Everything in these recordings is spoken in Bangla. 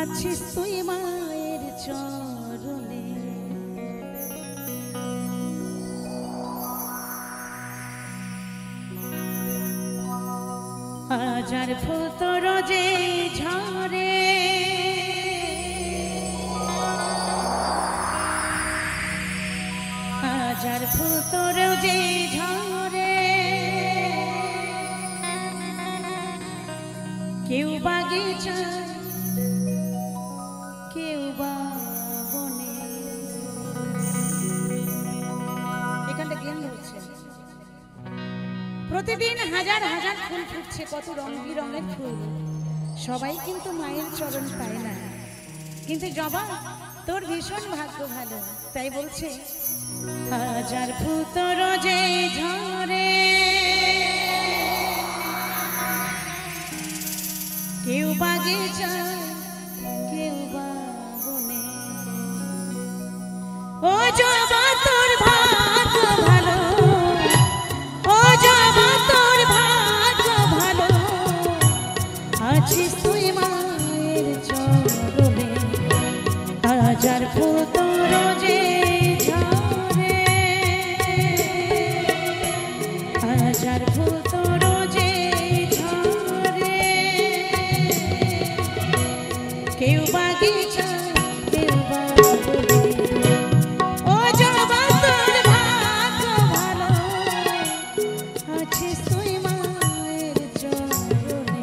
আছিস তুই মায়ের চরণে। হাজার ফুল তোর যে ঝরে, হাজার ফুল তোর যে ঝরে, কেউ বাগিচা কেউ বা বনে। এখানটা জ্ঞান হচ্ছে প্রতিদিন হাজার হাজার ফুল ফুটছে, কত রং বিরঙের ফুল। সবাই কিন্তু মায়ের চরণ পায় না, কিন্তু জবা তোর ভীষণ ভাগ্য ভালো। তাই বলছে হাজার ফুল তোর যে ঝরে, কেউ বাগিচা কেউ বা বনে। ও জবা তোর ভাগ্য ভালো, ও জবা তোর ভাগ্য ভালো, আছিস তুই মায়ের চরণে। হাজার ফুল তোর যে ঝরে, হাজার ফুল তোর যে ঝরে, কেউ বাগিচা কেউ বা বনে। ও জবা তোর ভাগ্য ভালো, আছিস তুই মায়ের চরণে।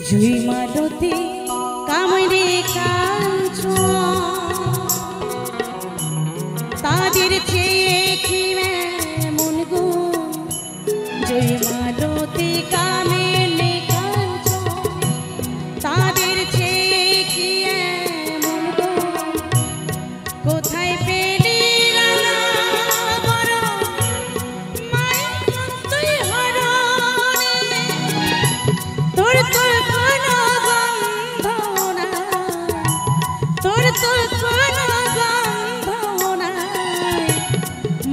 জুই মালতী কামড়ে কাঞ্চন, তাদের চেয়ে কি মন গো। জুই মালতী কামড়ে কাঞ্চন, তাদের চেয়ে কি মন গো। কোথায় পেলি রাঙা বরণ, মায়ের তুই হরণে। তোর তোর কোনো গন্ধ নাই, তোর তোর কোনো গন্ধ নাই,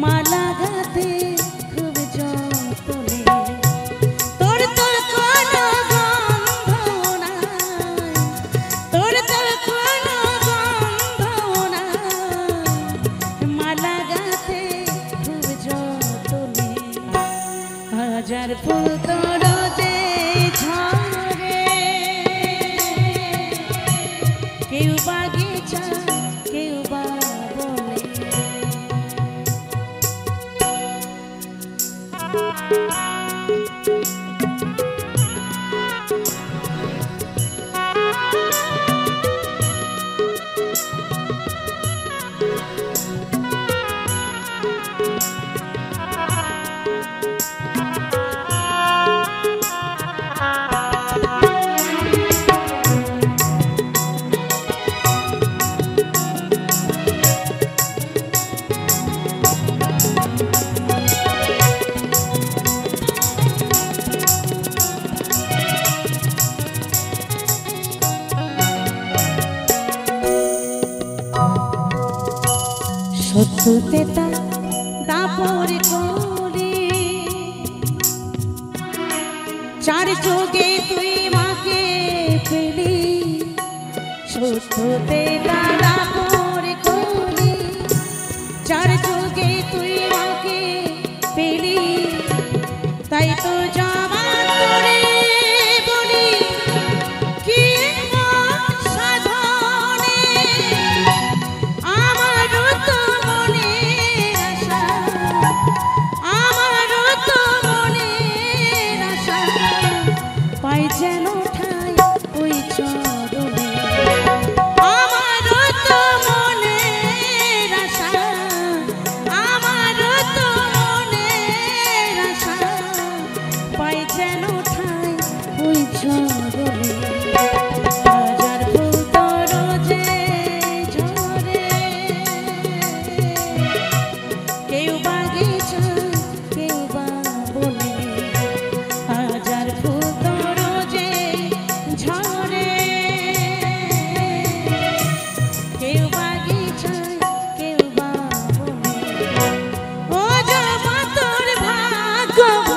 মালা গাঁথে খুব যতনে। তোর তোর কোনো গন্ধ নাই, তোর তোর কোনো গন্ধ নাই, মালা গাঁথে খুব যতনে। হাজার ফুল তোর যে ঝরে, কেউ বাগিচা কেউ বা বনে। সত্যতে তা দাপর করে, চার যোগে তুই মাকে পেলি। সত্যতে তা দাপর করে, চার যোগে তুই মাকে পেলি। তাই তো জবা করে বলি কি সাধনে, আমার তো মনে আশা, আমার ভাগ্য